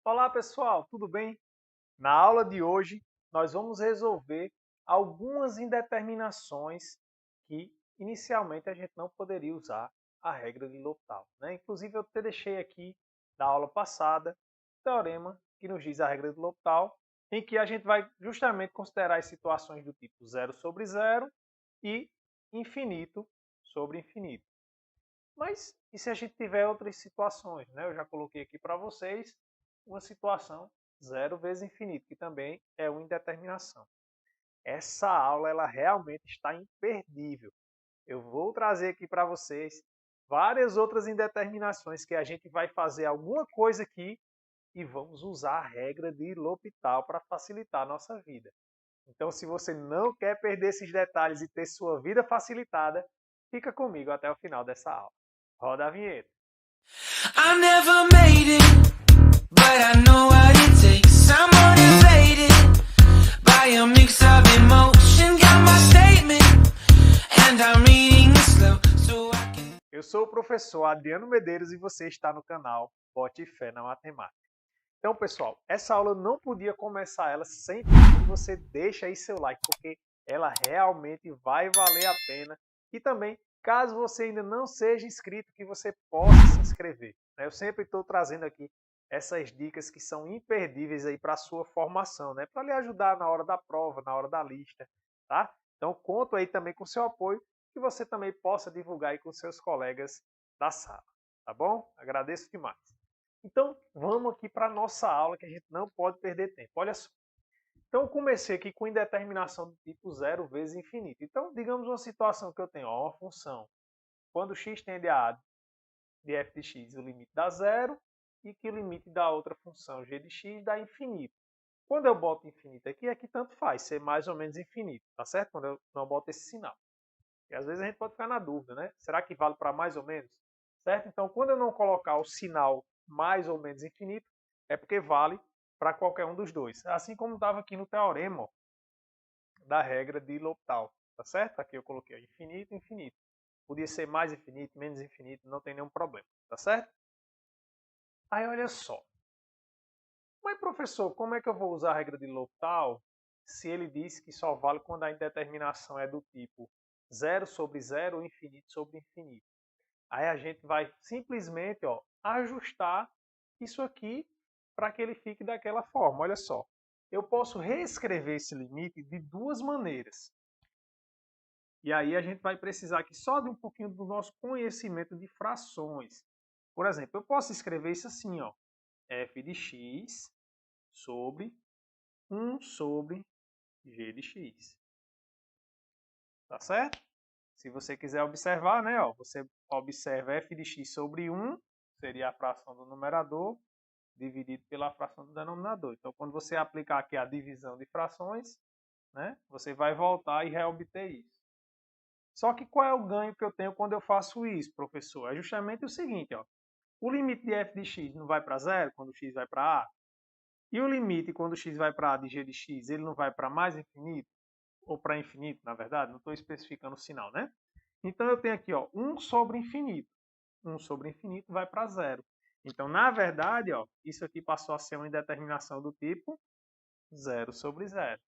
Olá pessoal, tudo bem? Na aula de hoje, nós vamos resolver algumas indeterminações que inicialmente a gente não poderia usar a regra de L'Hopital, né? Inclusive eu até deixei aqui da aula passada o teorema que nos diz a regra de L'Hopital, em que a gente vai justamente considerar as situações do tipo zero sobre zero e infinito sobre infinito. Mas e se a gente tiver outras situações, né? Eu já coloquei aqui para vocês uma situação zero vezes infinito, que também é uma indeterminação. Essa aula ela realmente está imperdível. Eu vou trazer aqui para vocês várias outras indeterminações que a gente vai fazer alguma coisa aqui e vamos usar a regra de L'Hopital para facilitar a nossa vida. Então, se você não quer perder esses detalhes e ter sua vida facilitada, fica comigo até o final dessa aula. Roda a vinheta. I never made it, but I know what it takes. I'm motivated by a mix of emotion. Got my statement, and I'm reading it slow so I can. Eu sou o professor Adriano Medeiros e você está no canal Bote Fé na Matemática. Então, pessoal, essa aula eu não podia começar ela sem que você deixe aí seu like, porque ela realmente vai valer a pena. E também, caso você ainda não seja inscrito, que você possa se inscrever. Eu sempre estou trazendo aqui essas dicas que são imperdíveis aí para a sua formação, né? Para lhe ajudar na hora da prova, na hora da lista, tá? Então, conto aí também com o seu apoio, que você também possa divulgar aí com seus colegas da sala, tá bom? Agradeço demais. Então, vamos aqui para a nossa aula, que a gente não pode perder tempo. Olha só. Então, eu comecei aqui com indeterminação do tipo zero vezes infinito. Então, digamos uma situação que eu tenho uma função. Quando x tende a A de f de x, o limite dá zero, e que o limite da outra função g de x dá infinito. Quando eu boto infinito aqui, é que tanto faz, ser mais ou menos infinito, tá certo? Quando eu não boto esse sinal. E às vezes a gente pode ficar na dúvida, né? Será que vale para mais ou menos? Certo? Então, quando eu não colocar o sinal mais ou menos infinito, é porque vale para qualquer um dos dois. Assim como estava aqui no teorema da regra de L'Hopital. Tá certo? Aqui eu coloquei infinito, infinito. Podia ser mais infinito, menos infinito, não tem nenhum problema. Tá certo? Aí olha só. Mas professor, como é que eu vou usar a regra de L'Hopital se ele diz que só vale quando a indeterminação é do tipo zero sobre zero ou infinito sobre infinito? Aí a gente vai simplesmente ajustar isso aqui para que ele fique daquela forma. Olha só, eu posso reescrever esse limite de duas maneiras. E aí a gente vai precisar aqui só de um pouquinho do nosso conhecimento de frações. Por exemplo, eu posso escrever isso assim, ó, f de x sobre 1 sobre g de x. Tá certo? Se você quiser observar, né, você observa f de x sobre 1, seria a fração do numerador, dividido pela fração do denominador. Então, quando você aplicar aqui a divisão de frações, né, você vai voltar e reobter isso. Só que qual é o ganho que eu tenho quando eu faço isso, professor? É justamente o seguinte, ó. O limite de f de x não vai para zero quando x vai para a. E o limite quando x vai para a de g de x, ele não vai para mais infinito? Ou para infinito, na verdade? Não estou especificando o sinal, né? Então, eu tenho aqui 1 sobre infinito. 1 sobre infinito vai para zero. Então, na verdade, isso aqui passou a ser uma indeterminação do tipo zero sobre zero.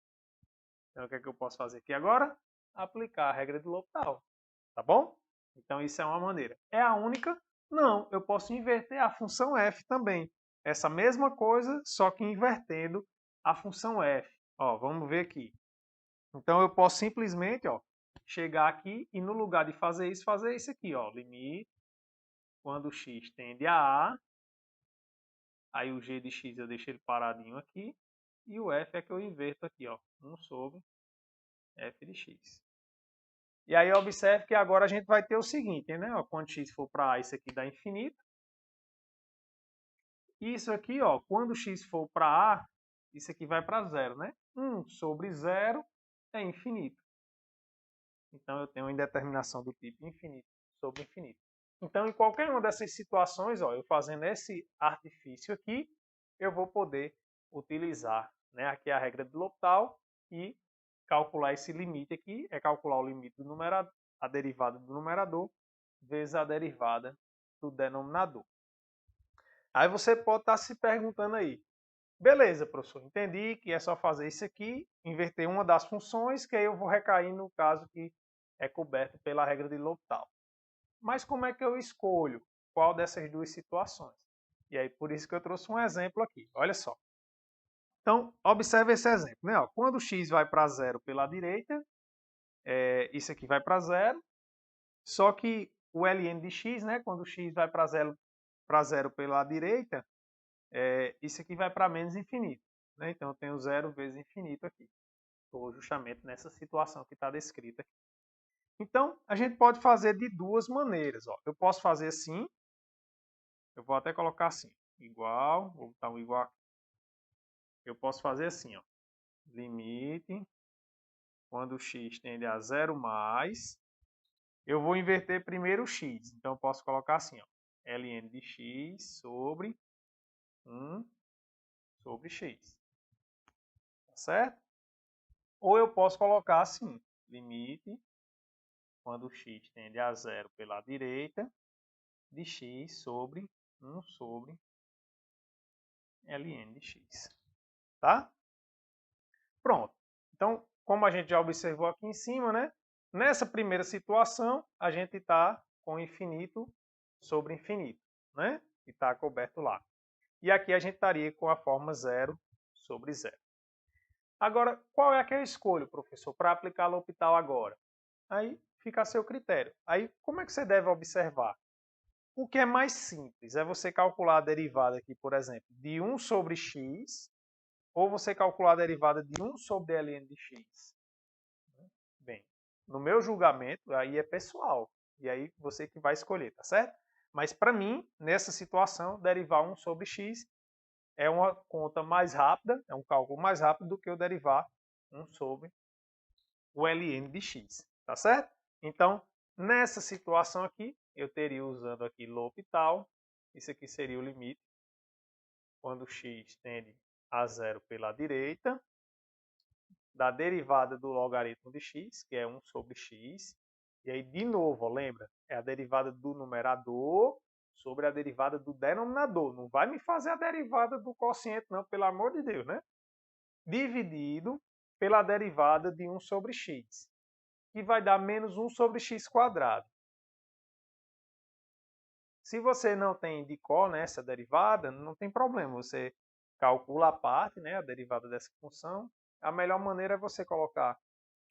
Então, o que é que eu posso fazer aqui agora? Aplicar a regra de L'Hopital. Tá bom? Então, isso é uma maneira. É a única? Não, eu posso inverter a função f também. Essa mesma coisa, só que invertendo a função f. Vamos ver aqui. Então, eu posso simplesmente chegar aqui e no lugar de fazer isso aqui. Limite quando x tende a A. Aí o g de x eu deixo ele paradinho aqui. E o f é que eu inverto aqui. 1 sobre f de x. E aí observe que agora a gente vai ter o seguinte, né? Quando x for para A, isso aqui dá infinito. E isso aqui, quando x for para A, isso aqui vai para zero, né? 1 sobre zero é infinito. Então, eu tenho uma indeterminação do tipo infinito sobre infinito. Então, em qualquer uma dessas situações, eu fazendo esse artifício aqui, eu vou poder utilizar, né, aqui a regra de L'Hopital e calcular esse limite aqui, é calcular o limite do numerador, a derivada do numerador, vezes a derivada do denominador. Aí você pode estar se perguntando aí, beleza, professor, entendi que é só fazer isso aqui, inverter uma das funções, que aí eu vou recair no caso que é coberto pela regra de L'Hopital. Mas como é que eu escolho qual dessas duas situações? E aí, por isso que eu trouxe um exemplo aqui. Olha só. Então, observe esse exemplo. Né? Ó, quando x vai para zero pela direita, isso aqui vai para zero. Só que o ln de x, né, quando x vai para zero pela direita, isso aqui vai para menos infinito. Né? Então, eu tenho zero vezes infinito aqui. Estou justamente nessa situação que está descrita aqui. Então, a gente pode fazer de duas maneiras. Ó. Eu posso fazer assim. Eu vou até colocar assim. Igual. Vou botar um igual aqui. Eu posso fazer assim. Ó. Limite. Quando x tende a zero mais. Eu vou inverter primeiro o x. Então, eu posso colocar assim. Ó. ln de x sobre 1 sobre x. Tá certo? Ou eu posso colocar assim. Limite. Quando x tende a zero pela direita. De x sobre 1 sobre ln de x. Tá? Pronto. Então, como a gente já observou aqui em cima, né? Nessa primeira situação, a gente está com infinito sobre infinito, né? E está coberto lá. E aqui a gente estaria com a forma 0 sobre 0. Agora, qual é a que eu escolho, professor, para aplicar L'Hopital agora? Aí fica a seu critério. Aí, como é que você deve observar? O que é mais simples é você calcular a derivada aqui, por exemplo, de 1 sobre x, ou você calcular a derivada de 1 sobre ln de x. Bem, no meu julgamento, aí é pessoal. E aí você que vai escolher, tá certo? Mas para mim, nessa situação, derivar 1 sobre x é uma conta mais rápida, é um cálculo mais rápido do que eu derivar 1 sobre o ln de x, tá certo? Então, nessa situação aqui, eu teria usando aqui L'Hopital, isso aqui seria o limite, quando x tende a zero pela direita, da derivada do logaritmo de x, que é 1 sobre x, e aí, de novo, ó, lembra, é a derivada do numerador sobre a derivada do denominador. Não vai me fazer a derivada do quociente, não, pelo amor de Deus, né? Dividido pela derivada de 1 sobre x, que vai dar menos 1 sobre x quadrado. Se você não tem de cor, né, essa derivada, não tem problema. Você calcula a parte, né, a derivada dessa função. A melhor maneira é você colocar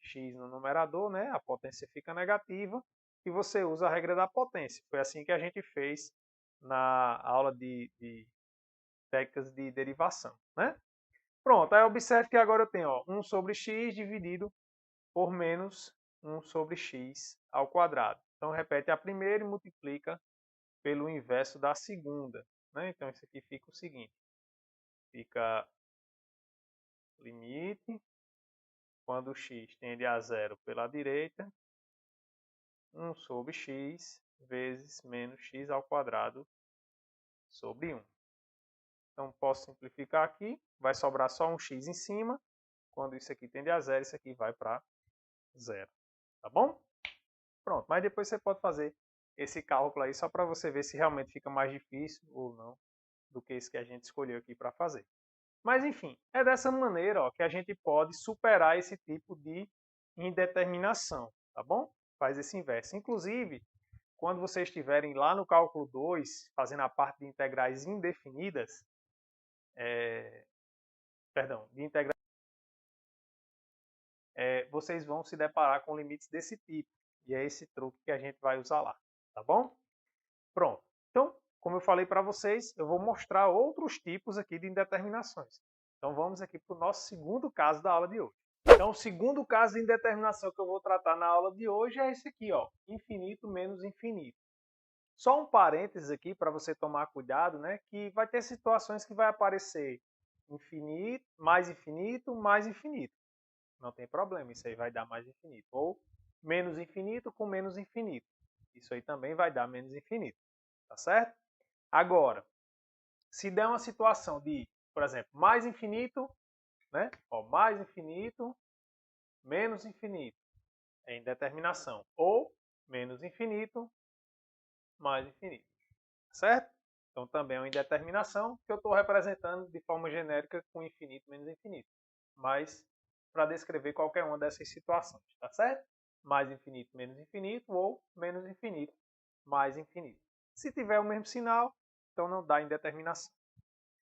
x no numerador, né, a potência fica negativa, e você usa a regra da potência. Foi assim que a gente fez na aula de técnicas de derivação. Né? Pronto, aí observe que agora eu tenho 1 sobre x dividido por menos 1 sobre x ao quadrado. Então, repete a primeira e multiplica pelo inverso da segunda. Né? Então, isso aqui fica o seguinte. Fica limite, quando x tende a zero pela direita, 1 sobre x vezes menos x ao quadrado sobre 1. Então, posso simplificar aqui. Vai sobrar só um x em cima. Quando isso aqui tende a zero, isso aqui vai para zero. Tá bom? Pronto. Mas depois você pode fazer esse cálculo aí só para você ver se realmente fica mais difícil ou não do que esse que a gente escolheu aqui para fazer. Mas, enfim, é dessa maneira ó, que a gente pode superar esse tipo de indeterminação, tá bom? Faz esse inverso. Inclusive, quando vocês estiverem lá no cálculo 2, fazendo a parte de integrais indefinidas, de integrais, vocês vão se deparar com limites desse tipo. E é esse truque que a gente vai usar lá, tá bom? Pronto. Então, como eu falei para vocês, eu vou mostrar outros tipos aqui de indeterminações. Então, vamos aqui para o nosso segundo caso da aula de hoje. Então, o segundo caso de indeterminação que eu vou tratar na aula de hoje é esse aqui, ó, infinito menos infinito. Só um parênteses aqui para você tomar cuidado, né, que vai ter situações que vai aparecer infinito, mais infinito, mais infinito. Não tem problema, isso aí vai dar mais infinito. Ou menos infinito com menos infinito. Isso aí também vai dar menos infinito. Tá certo? Agora, se der uma situação de, por exemplo, mais infinito, né? Ó, mais infinito, menos infinito, é indeterminação. Ou menos infinito, mais infinito. Certo? Então também é uma indeterminação que eu estou representando de forma genérica com infinito menos infinito. Mas para descrever qualquer uma dessas situações, tá certo? Mais infinito menos infinito ou menos infinito mais infinito. Se tiver o mesmo sinal, então não dá indeterminação.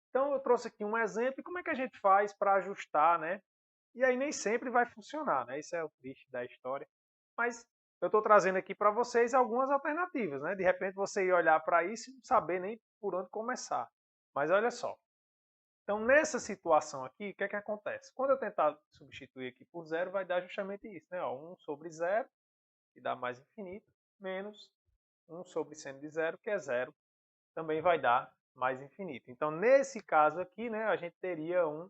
Então eu trouxe aqui um exemplo e como é que a gente faz para ajustar, né? E aí nem sempre vai funcionar, né? Isso é o triste da história. Mas eu estou trazendo aqui para vocês algumas alternativas, né? De repente você ir olhar para isso e não saber nem por onde começar. Mas olha só. Então, nessa situação aqui, o que é que acontece? Quando eu tentar substituir aqui por zero, vai dar justamente isso, né? Ó, 1 sobre zero, que dá mais infinito, menos 1 sobre seno de zero, que é zero, também vai dar mais infinito. Então, nesse caso aqui, né, a gente teria um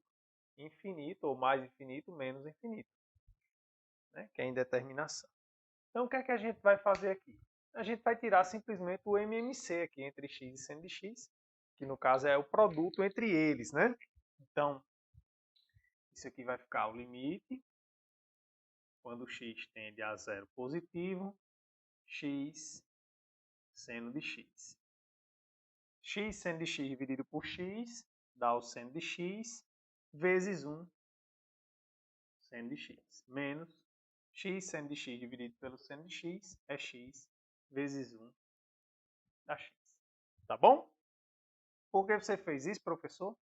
infinito, ou mais infinito, menos infinito, né, que é a indeterminação. Então, o que é que a gente vai fazer aqui? A gente vai tirar simplesmente o MMC aqui entre x e seno de x, que no caso é o produto entre eles, né? Então, isso aqui vai ficar o limite, quando x tende a zero positivo, x seno de x. X seno de x dividido por x dá o seno de x vezes 1 seno de x, menos x seno de x dividido pelo seno de x é x vezes 1 da x. Tá bom? Por que você fez isso, professor?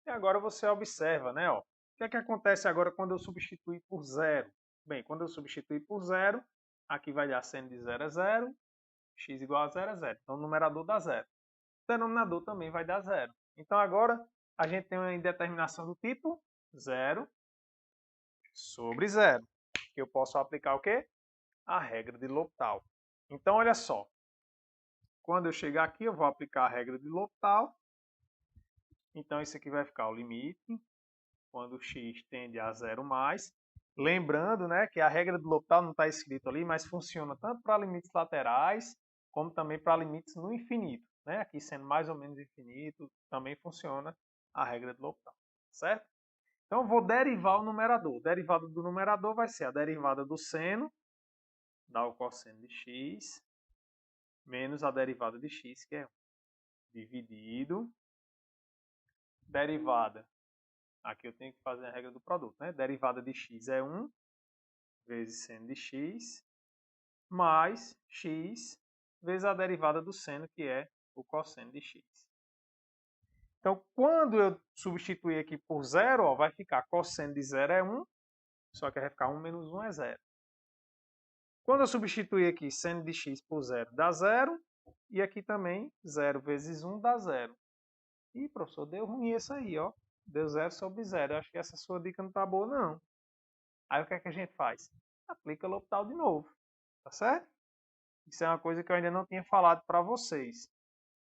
E agora você observa, né? Ó, o que é que acontece agora quando eu substituir por zero? Bem, quando eu substituir por zero, aqui vai dar seno de 0 é 0, x igual a 0 é 0. Então o numerador dá 0. O denominador também vai dar 0. Então agora a gente tem uma indeterminação do tipo 0 sobre 0. Que eu posso aplicar o quê? A regra de L'Hopital. Então olha só. Quando eu chegar aqui, eu vou aplicar a regra de L'Hopital. Então isso aqui vai ficar o limite quando x tende a 0 mais. Lembrando, né, que a regra do L'Hopital não está escrito ali, mas funciona tanto para limites laterais, como também para limites no infinito. Né? Aqui sendo mais ou menos infinito, também funciona a regra do L'Hopital. Certo? Então eu vou derivar o numerador. O derivado do numerador vai ser a derivada do seno, dá o cosseno de x, menos a derivada de x, que é 1, dividido, derivada. Aqui eu tenho que fazer a regra do produto, né? Derivada de x é 1 vezes seno de x, mais x vezes a derivada do seno, que é o cosseno de x. Então, quando eu substituir aqui por zero, ó, vai ficar cosseno de 0 é 1, só que vai ficar 1 menos 1 é 0. Quando eu substituir aqui seno de x por 0, dá 0, e aqui também 0 vezes 1 dá 0. Ih, professor, deu ruim isso aí, ó. Deu 0 sobre 0. Eu acho que essa sua dica não tá boa, não. Aí o que é que a gente faz? Aplica L'Hopital de novo, tá certo? Isso é uma coisa que eu ainda não tinha falado para vocês.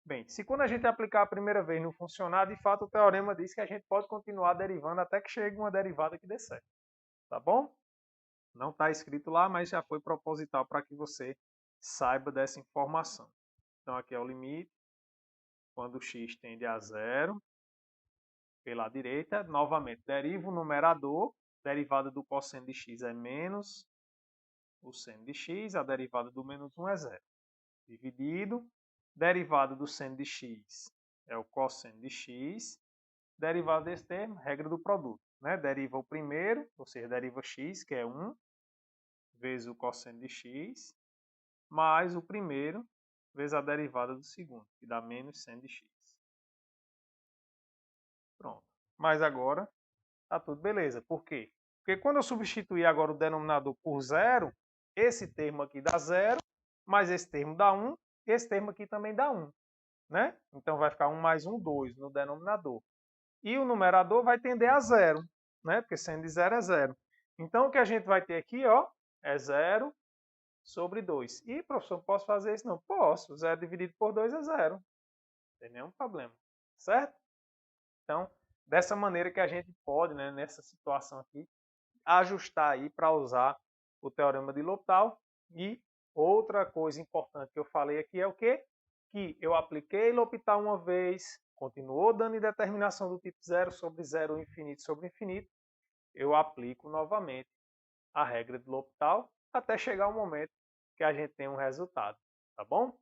Bem, se quando a gente aplicar a primeira vez não funcionar, de fato o teorema diz que a gente pode continuar derivando até que chegue uma derivada que dê certo. Tá bom? Não está escrito lá, mas já foi proposital para que você saiba dessa informação. Então aqui é o limite, quando x tende a 0, pela direita, novamente deriva o numerador, derivada do cosseno de x é menos o seno de x, a derivada do menos 1 é 0. Dividido, derivada do seno de x é o cosseno de x, derivada desse termo, regra do produto. Né? Deriva o primeiro, ou seja, deriva x, que é 1, vezes o cosseno de x, mais o primeiro, vezes a derivada do segundo, que dá menos seno de x. Pronto. Mas agora está tudo beleza. Por quê? Porque quando eu substituir agora o denominador por 0, esse termo aqui dá 0, mais esse termo dá 1, esse termo aqui também dá 1. Né? Então vai ficar 1 mais 1, 2 no denominador. E o numerador vai tender a 0, né? Porque seno de 0 é 0. Então o que a gente vai ter aqui, ó, é 0 sobre 2. E, professor, posso fazer isso? Não, posso. 0 dividido por 2 é 0. Não tem nenhum problema. Certo? Então, dessa maneira que a gente pode, né, nessa situação aqui, ajustar aí para usar o teorema de L'Hopital. E outra coisa importante que eu falei aqui é o quê? Que eu apliquei L'Hopital uma vez, continuou dando indeterminação do tipo 0 sobre 0, infinito sobre infinito, eu aplico novamente a regra de L'Hopital até chegar o momento que a gente tem um resultado, tá bom?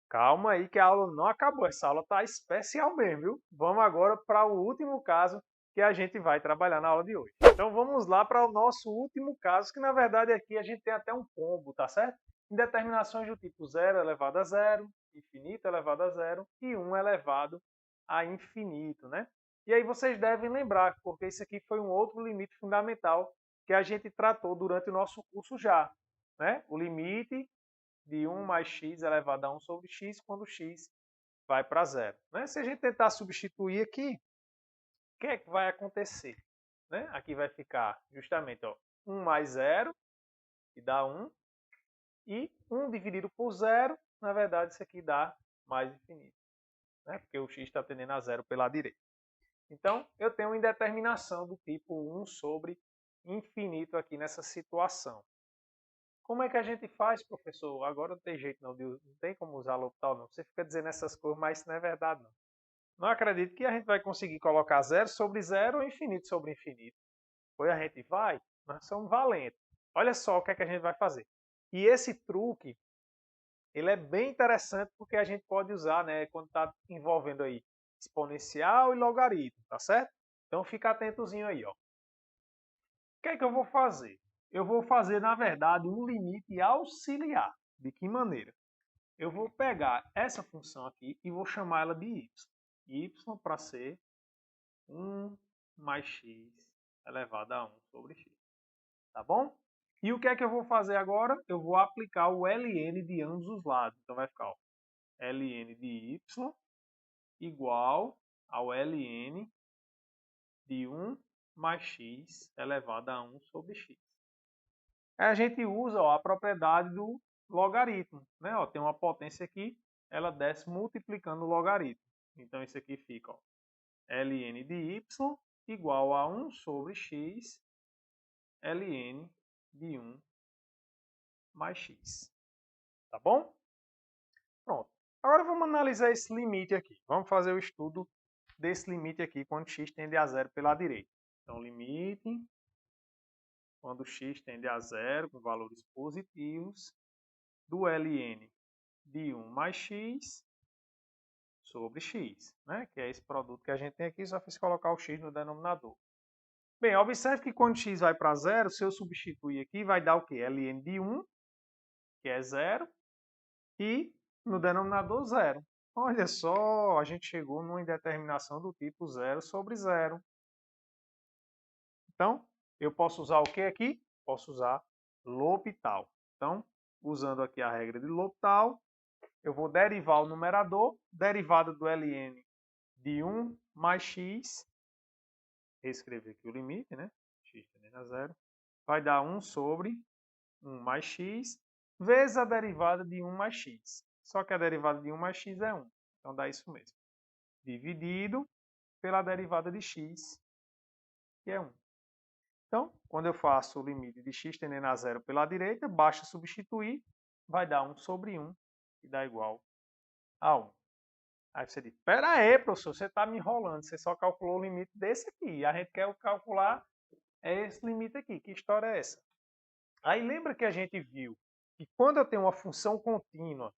Calma aí que a aula não acabou. Essa aula está especial mesmo, viu? Vamos agora para o último caso que a gente vai trabalhar na aula de hoje. Então vamos lá para o nosso último caso, que na verdade aqui a gente tem até um combo, tá certo? Indeterminações do tipo 0 elevado a 0, infinito elevado a 0 e 1 elevado a infinito, né? E aí vocês devem lembrar, porque isso aqui foi um outro limite fundamental que a gente tratou durante o nosso curso já, né? O limite de 1 mais x elevado a 1 sobre x quando x vai para zero. Né? Se a gente tentar substituir aqui, o que é que vai acontecer? Né? Aqui vai ficar justamente 1 mais 0, que dá 1, e 1 dividido por 0, na verdade isso aqui dá mais infinito, né? Porque o x está tendendo a 0 pela direita. Então, eu tenho uma indeterminação do tipo 1 sobre infinito aqui nessa situação. Como é que a gente faz, professor? Agora não tem jeito não tem como usar L'Hopital não. Você fica dizendo essas coisas, mas isso não é verdade não. Não acredito que a gente vai conseguir colocar 0 sobre 0 ou infinito sobre infinito. Pois a gente vai, nós somos valentes. Olha só o que é que a gente vai fazer. E esse truque, ele é bem interessante porque a gente pode usar, né, quando está envolvendo aí exponencial e logaritmo, tá certo? Então fica atentozinho aí, ó. O que é que eu vou fazer? Eu vou fazer, na verdade, um limite auxiliar. De que maneira? Eu vou pegar essa função aqui e vou chamar ela de y. Y para ser 1 mais x elevado a 1 sobre x. Tá bom? E o que é que eu vou fazer agora? Eu vou aplicar o ln de ambos os lados. Então vai ficar ln de y igual ao ln de 1 mais x elevado a 1 sobre x. Aí a gente usa a propriedade do logaritmo. Né? Tem uma potência aqui, ela desce multiplicando o logaritmo. Então isso aqui fica ln de y igual a 1 sobre x ln de 1 mais x. Tá bom? Pronto. Agora vamos analisar esse limite aqui. Vamos fazer o estudo desse limite aqui quando x tende a 0 pela direita. Então, limite quando x tende a 0 com valores positivos do ln de 1 mais x sobre x, né? Que é esse produto que a gente tem aqui, só fiz colocar o x no denominador. Bem, observe que quando x vai para 0, se eu substituir aqui, vai dar o quê? ln de 1, que é 0, e no denominador 0. Olha só, a gente chegou numa indeterminação do tipo 0 sobre 0. Então, eu posso usar o que aqui? Posso usar L'Hopital. Então, usando aqui a regra de L'Hopital, eu vou derivar o numerador, derivada do ln de 1 mais x, reescrever aqui o limite, né? X tendendo a 0, vai dar 1 sobre 1 mais x, vezes a derivada de 1 mais x. Só que a derivada de 1 mais x é 1, então dá isso mesmo. Dividido pela derivada de x, que é 1. Então, quando eu faço o limite de x tendendo a 0 pela direita, basta substituir, vai dar 1 sobre 1, que dá igual a 1. Aí você diz, espera aí, professor, você está me enrolando, você só calculou o limite desse aqui. A gente quer calcular esse limite aqui. Que história é essa? Aí lembra que a gente viu que quando eu tenho uma função contínua,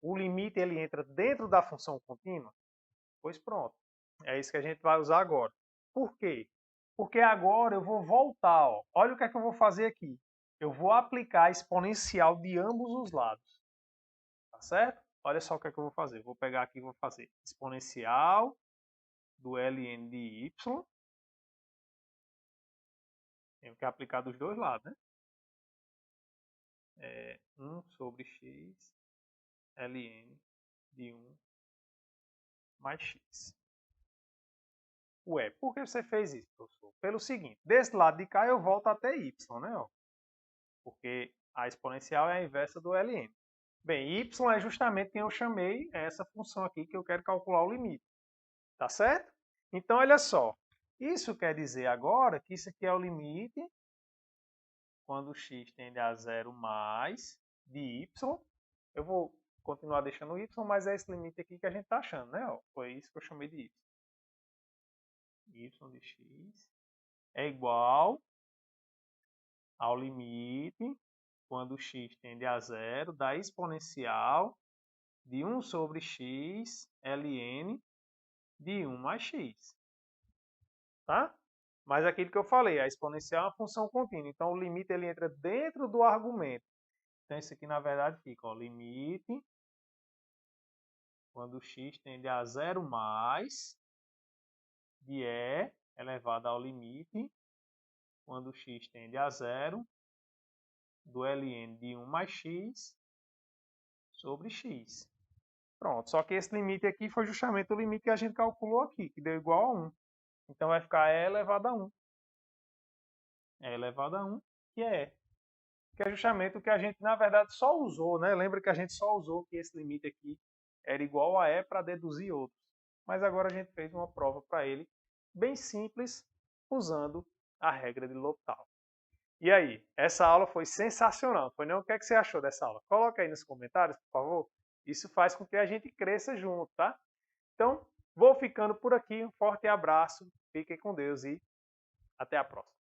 o limite ele entra dentro da função contínua? Pois pronto, é isso que a gente vai usar agora. Por quê? Porque agora eu vou voltar. Olha o que é que eu vou fazer aqui. Eu vou aplicar a exponencial de ambos os lados. Tá certo? Olha só o que é que eu vou fazer. Vou pegar aqui e vou fazer exponencial do ln de y. Tenho que aplicar dos dois lados, né? 1 sobre x ln de 1 mais x. Ué, por que você fez isso, professor? Pelo seguinte, desse lado de cá eu volto até y, né? Porque a exponencial é a inversa do ln. Bem, y é justamente quem eu chamei, é essa função aqui que eu quero calcular o limite. Tá certo? Então, olha só. Isso quer dizer agora que isso aqui é o limite quando x tende a 0 mais de y. Eu vou continuar deixando y, mas é esse limite aqui que a gente está achando, né? Foi isso que eu chamei de y. Y de x é igual ao limite quando x tende a 0 da exponencial de 1 sobre x ln de 1 mais x. Tá? Mas aquilo que eu falei, a exponencial é uma função contínua. Então, o limite ele entra dentro do argumento. Então, isso aqui, na verdade, fica, ó, limite quando x tende a 0 mais de e elevado ao limite quando x tende a 0 do ln de 1 mais x sobre x. Pronto, só que esse limite aqui foi justamente o limite que a gente calculou aqui, que deu igual a 1. Então, vai ficar e elevado a 1. E elevado a 1, que é justamente o que a gente, na verdade, só usou, né? Lembra que a gente só usou que esse limite aqui era igual a e para deduzir outros. Mas agora a gente fez uma prova para ele, bem simples, usando a regra de L'Hopital. E aí, essa aula foi sensacional, foi não? O que é que você achou dessa aula? Coloca aí nos comentários, por favor. Isso faz com que a gente cresça junto, tá? Então, vou ficando por aqui. Um forte abraço, fiquem com Deus e até a próxima.